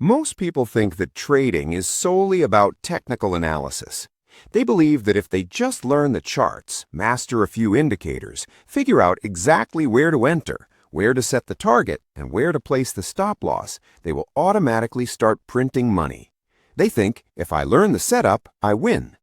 Most people think that trading is solely about technical analysis. They believe that if they just learn the charts, master a few indicators, figure out exactly where to enter, where to set the target, and where to place the stop loss, they will automatically start printing money. They think, if I learn the setup, I win.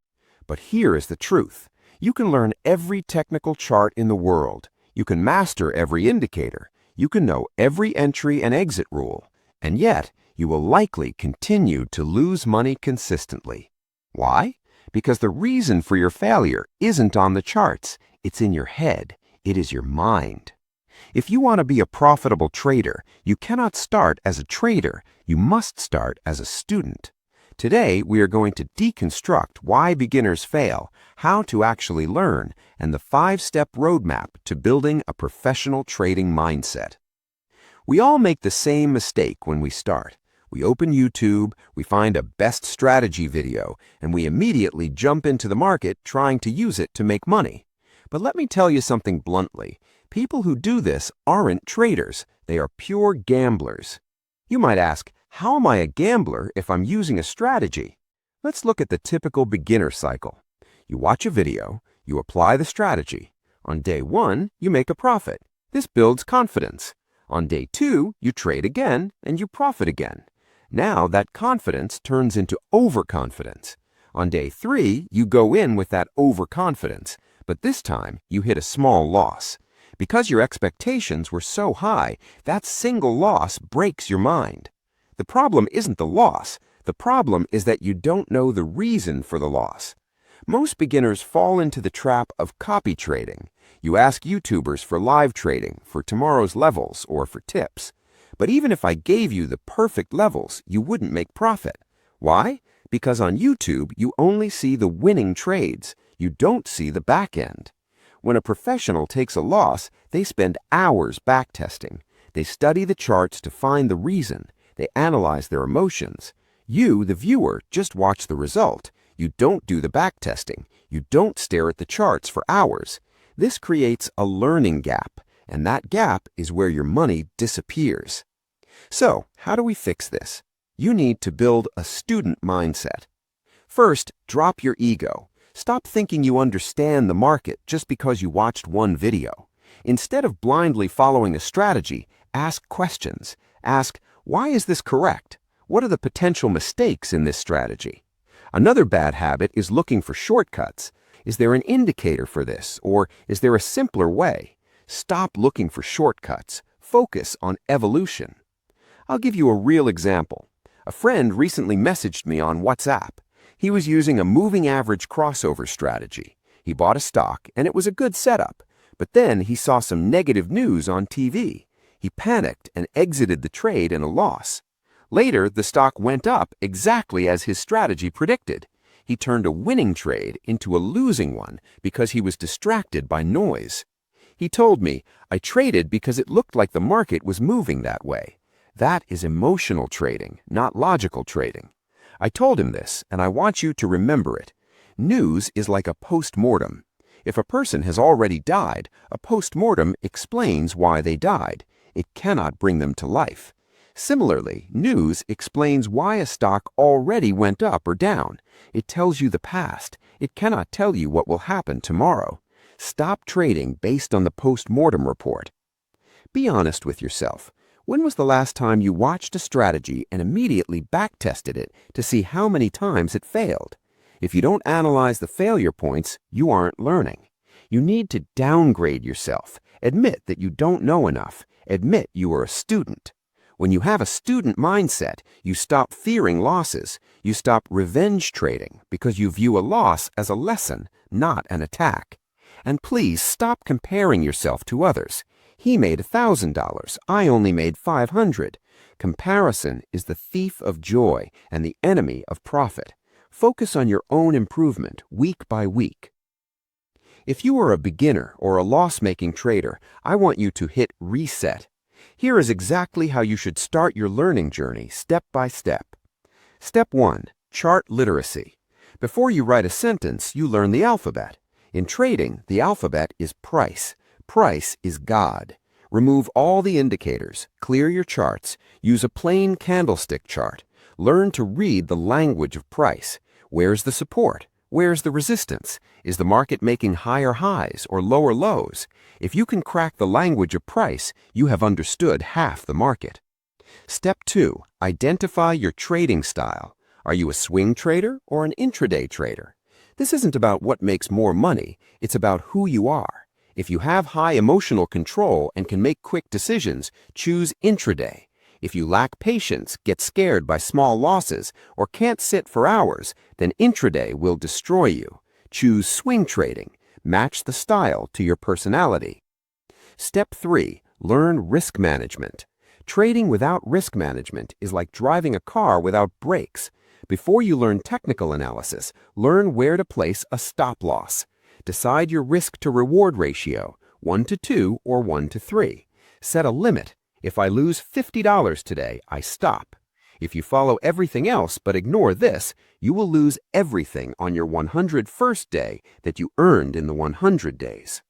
But here is the truth. You can learn every technical chart in the world. You can master every indicator. You can know every entry and exit rule. And yet, you will likely continue to lose money consistently. Why? Because the reason for your failure isn't on the charts. It's in your head. It is your mind. If you want to be a profitable trader, you cannot start as a trader. You must start as a student. Today, we are going to deconstruct why beginners fail, how to actually learn, and the 5-step roadmap to building a professional trading mindset. We all make the same mistake when we start. We open YouTube, we find a best strategy video, and we immediately jump into the market trying to use it to make money. But let me tell you something bluntly. People who do this aren't traders. They are pure gamblers. You might ask, how am I a gambler if I'm using a strategy? Let's look at the typical beginner cycle. You watch a video, you apply the strategy. On day 1, you make a profit. This builds confidence. On day 2, you trade again and you profit again. Now that confidence turns into overconfidence. On day 3, you go in with that overconfidence, but this time you hit a small loss. Because your expectations were so high, that single loss breaks your mind. The problem isn't the loss. The problem is that you don't know the reason for the loss. Most beginners fall into the trap of copy trading. You ask YouTubers for live trading, for tomorrow's levels, or for tips. But even if I gave you the perfect levels, you wouldn't make profit. Why? Because on YouTube, you only see the winning trades. You don't see the back end. When a professional takes a loss, they spend hours backtesting. They study the charts to find the reason. They analyze their emotions. You, the viewer, just watch the result. You don't do the backtesting. You don't stare at the charts for hours. This creates a learning gap, and that gap is where your money disappears. So, how do we fix this? You need to build a student mindset. First, drop your ego. Stop thinking you understand the market just because you watched one video. Instead of blindly following a strategy, ask questions. Ask, why is this correct? What are the potential mistakes in this strategy? Another bad habit is looking for shortcuts. Is there an indicator for this, or is there a simpler way? Stop looking for shortcuts. Focus on evolution. I'll give you a real example. A friend recently messaged me on WhatsApp. He was using a moving average crossover strategy. He bought a stock, and it was a good setup. But then he saw some negative news on TV. He panicked and exited the trade in a loss. Later, the stock went up exactly as his strategy predicted. He turned a winning trade into a losing one because he was distracted by noise. He told me, I traded because it looked like the market was moving that way. That is emotional trading, not logical trading. I told him this, and I want you to remember it. News is like a post-mortem. If a person has already died, a post-mortem explains why they died. It cannot bring them to life. Similarly, news explains why a stock already went up or down. It tells you the past. It cannot tell you what will happen tomorrow. Stop trading based on the post-mortem report. Be honest with yourself. When was the last time you watched a strategy and immediately backtested it to see how many times it failed? If you don't analyze the failure points, you aren't learning. You need to downgrade yourself. Admit that you don't know enough. Admit you are a student. When you have a student mindset, you stop fearing losses. You stop revenge trading because you view a loss as a lesson, not an attack. And please stop comparing yourself to others. He made $1,000. I only made $500. Comparison is the thief of joy and the enemy of profit. Focus on your own improvement week by week. If you are a beginner or a loss-making trader, I want you to hit reset. Here is exactly how you should start your learning journey step by step. Step 1. Chart literacy. Before you write a sentence, you learn the alphabet. In trading, the alphabet is price. Price is God. Remove all the indicators, clear your charts, use a plain candlestick chart. Learn to read the language of price. Where's the support? Where's the resistance? Is the market making higher highs or lower lows? If you can crack the language of price, you have understood half the market. Step 2. Identify your trading style. Are you a swing trader or an intraday trader? This isn't about what makes more money, it's about who you are. If you have high emotional control and can make quick decisions, choose intraday. If you lack patience, get scared by small losses, or can't sit for hours, then intraday will destroy you. Choose swing trading. Match the style to your personality. Step 3. Learn risk management. Trading without risk management is like driving a car without brakes. Before you learn technical analysis, learn where to place a stop loss. Decide your risk to reward ratio, 1 to 2 or 1 to 3. Set a limit. If I lose $50 today, I stop. If you follow everything else but ignore this, you will lose everything on your 101st day that you earned in the 100 days.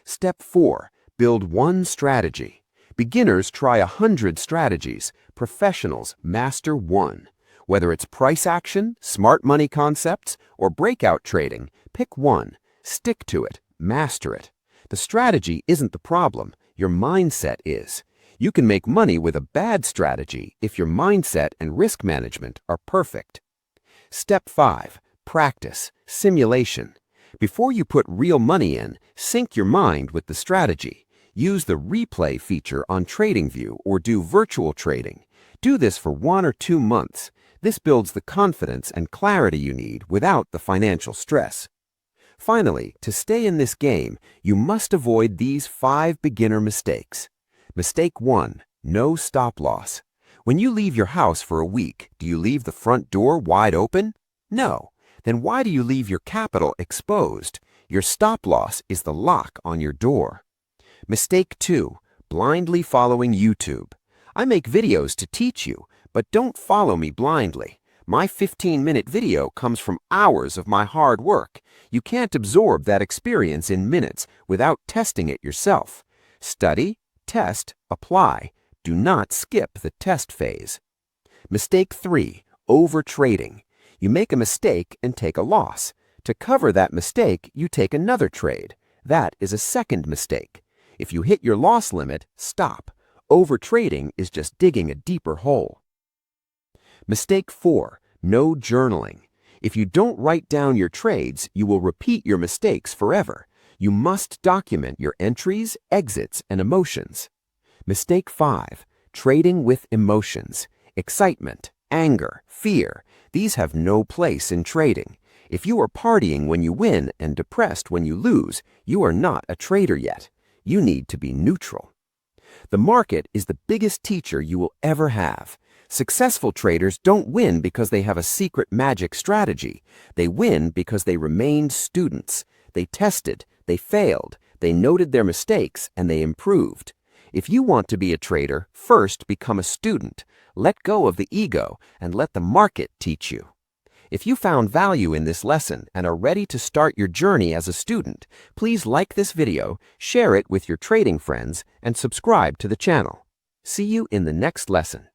Step 4. Build one strategy. Beginners try 100 strategies. Professionals master one. Whether it's price action, smart money concepts, or breakout trading, pick one. Stick to it. Master it. The strategy isn't the problem. Your mindset is. You can make money with a bad strategy if your mindset and risk management are perfect. Step 5. Practice. Simulation. Before you put real money in, sync your mind with the strategy. Use the replay feature on TradingView or do virtual trading. Do this for 1 or 2 months. This builds the confidence and clarity you need without the financial stress. Finally, to stay in this game, you must avoid these 5 beginner mistakes. Mistake 1. No stop loss. When you leave your house for a week, do you leave the front door wide open? No. Then why do you leave your capital exposed? Your stop loss is the lock on your door. Mistake 2. Blindly following YouTube. I make videos to teach you, but don't follow me blindly. My 15-minute video comes from hours of my hard work. You can't absorb that experience in minutes without testing it yourself. Study, test, apply. Do not skip the test phase. Mistake 3. Overtrading. You make a mistake and take a loss. To cover that mistake, you take another trade. That is a second mistake. If you hit your loss limit, stop. Overtrading is just digging a deeper hole. Mistake 4. No journaling. If you don't write down your trades, you will repeat your mistakes forever. You must document your entries, exits, and emotions. Mistake 5. Trading with emotions. Excitement, anger, fear. These have no place in trading. If you are partying when you win and depressed when you lose, you are not a trader yet. You need to be neutral. The market is the biggest teacher you will ever have. Successful traders don't win because they have a secret magic strategy. They win because they remained students. They tested, they failed, they noted their mistakes, and they improved. If you want to be a trader, first become a student. Let go of the ego and let the market teach you. If you found value in this lesson and are ready to start your journey as a student, please like this video, share it with your trading friends, and subscribe to the channel. See you in the next lesson.